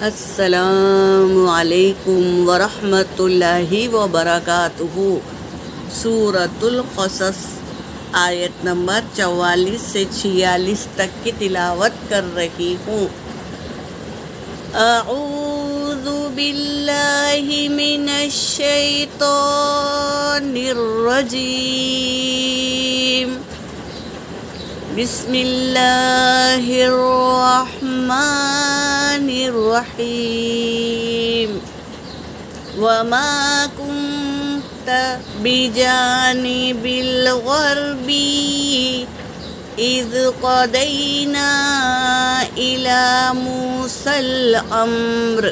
السلام علیکم ورحمۃ اللہ وبرکاتہ۔ سورۃ القصص آیت نمبر 44 سے 46 تک کی تلاوت کر رہی ہوں۔ اعوذ باللہ من الشیطان الرجیم، بسم اللہ الرحمن الرحیم۔ وما كنت بجانب الغربی اذ قضینا إلی موسى الأمر،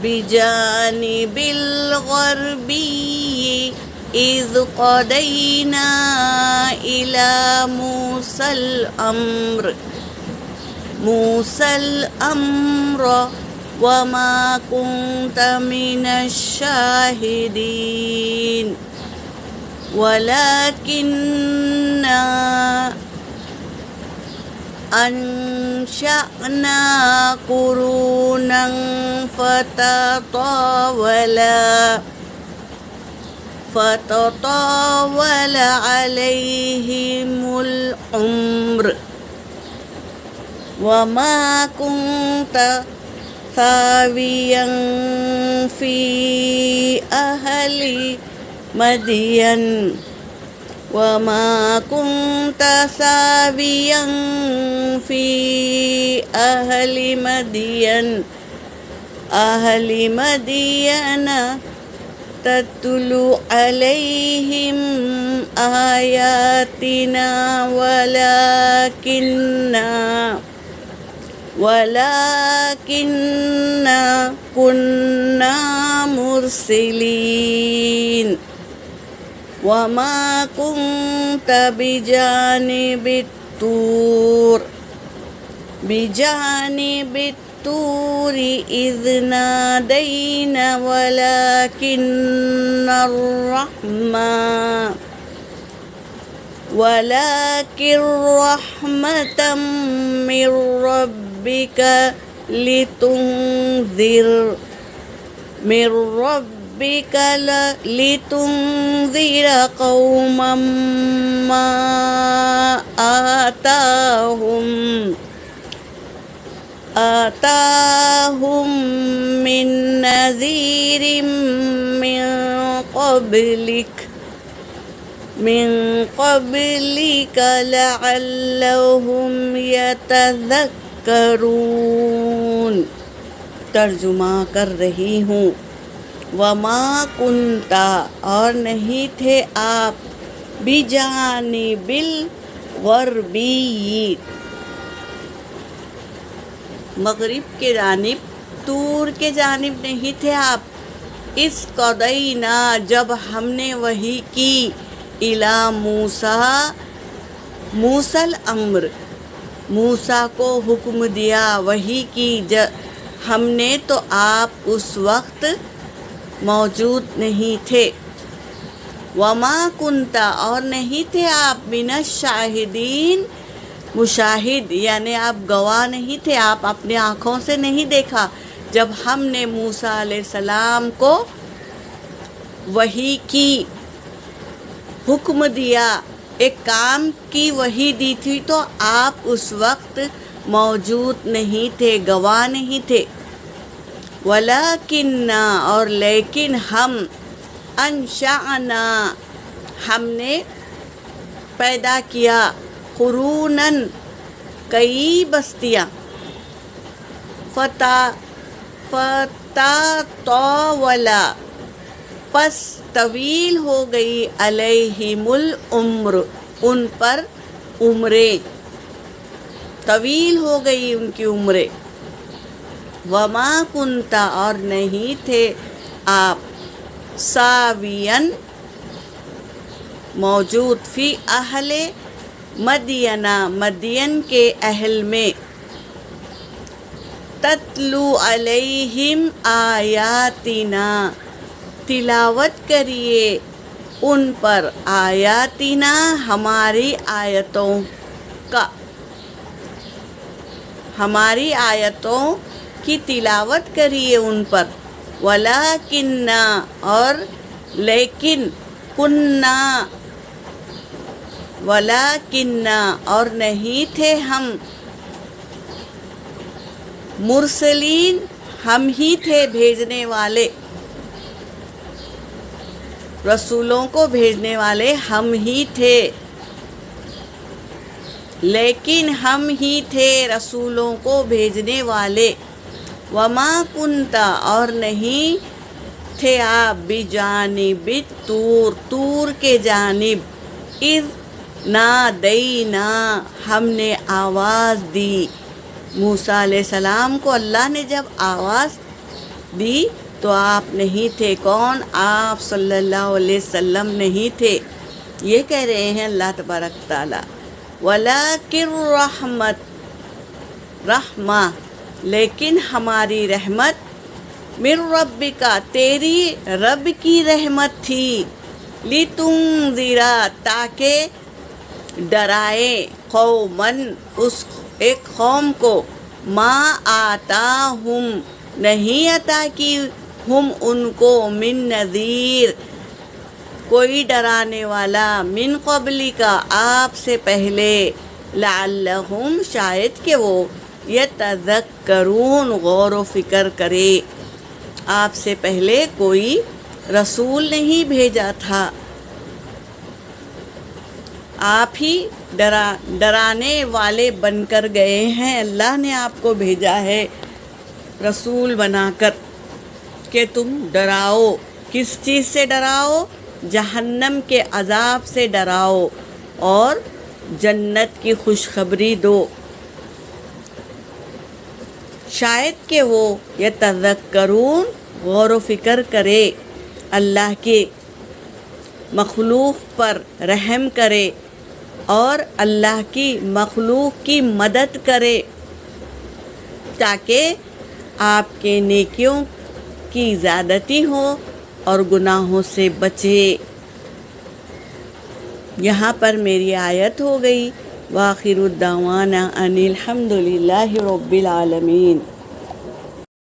بجانب الغربی اذ قضینا إلی موسى الأمر وما كنت من الشاهدين ولكننا أنشأنا قرونا فتطاول عليهم العمر وما كنت ثاويا في أهل مدين تتلو عليهم آياتنا ولكننا كنا مرسلين وما كنت بجانب الطور إذ نادينا ولكن رحمة من ربك لتنذر قوما ما آتاهم من نذير من قبلك لعلهم يتذكرون۔ ترجمہ کر رہی ہوں۔ وما کنتا اور نہیں تھے آپ، بجانب الغربی مغرب کے جانب، طور کے جانب نہیں تھے آپ، اس قضینا جب ہم نے وحی کی، الی موسیٰ الامر موسیٰ کو حکم دیا، وحی کی ہم نے تو آپ اس وقت موجود نہیں تھے۔ وما کنتا اور نہیں تھے آپ، من الشاہدین مشاہد یعنی آپ گواہ نہیں تھے، آپ اپنے آنکھوں سے نہیں دیکھا جب ہم نے موسیٰ علیہ السلام کو وحی کی، حکم دیا، ایک کام کی وحی دی تھی تو آپ اس وقت موجود نہیں تھے، گواہ نہیں تھے۔ ولیکننا اور لیکن ہم، انشأنا ہم نے پیدا کیا، قروناً کئی بستیاں، فتطاولا پس طویل ہو گئی، علیہم العمر ان پر عمریں، طویل ہو گئی ان کی عمریں۔ وما کنتا اور نہیں تھے آپ، ساوین موجود، فی اہل مدینہ مدین کے اہل میں، تتلو علیہم آیاتنا تلاوت کریے ان پر، آیاتنا ہماری آیتوں کا، ہماری آیتوں کی تلاوت کریے ان پر. وَلَٰكِنَّا اور لیکن، کننا وَلَٰكِنَّا اور نہیں تھے ہم، مرسلین ہم ہی تھے بھیجنے والے، رسولوں کو بھیجنے والے ہم ہی تھے، لیکن ہم ہی تھے رسولوں کو بھیجنے والے. وَمَا كُنْتَ اور نہیں تھے آپ، بِجَانِبِ الطُّورِ طور کے جانب، اِذْ نَادَيْنَا ہم نے آواز دی. موسیٰ علیہ السلام کو اللہ نے جب آواز دی تو آپ نہیں تھے. کون؟ آپ صلی اللہ علیہ وسلم نہیں تھے. یہ کہہ رہے ہیں اللہ تبارک تعالیٰ. وَلَٰكِن رحمہ لیکن ہماری رحمت، من ربک تیری رب کی رحمت تھی، لِتُنذِرَ تاکہ ڈرائے، قوماً اس ایک قوم کو، ما آتاہم نہیں عطا کی ہم ان کو، من نذیر کوئی ڈرانے والا، من قبل کا آپ سے پہلے، لعلہم شاید کہ وہ، یتذکرون غور و فکر کرے. آپ سے پہلے کوئی رسول نہیں بھیجا تھا، آپ ہی ڈرانے والے بن کر گئے ہیں. اللہ نے آپ کو بھیجا ہے رسول بنا کر کہ تم ڈراؤ. کس چیز سے ڈراؤ؟ جہنم کے عذاب سے ڈراؤ اور جنت کی خوشخبری دو، شاید کہ وہ یتذکرون غور و فکر کرے، اللہ کے مخلوق پر رحم کرے اور اللہ کی مخلوق کی مدد کرے، تاکہ آپ کے نیکیوں کی زیادتی ہو اور گناہوں سے بچے. یہاں پر میری آیت ہو گئی. وآخر الدعوانا ان الحمد للہ رب العالمین.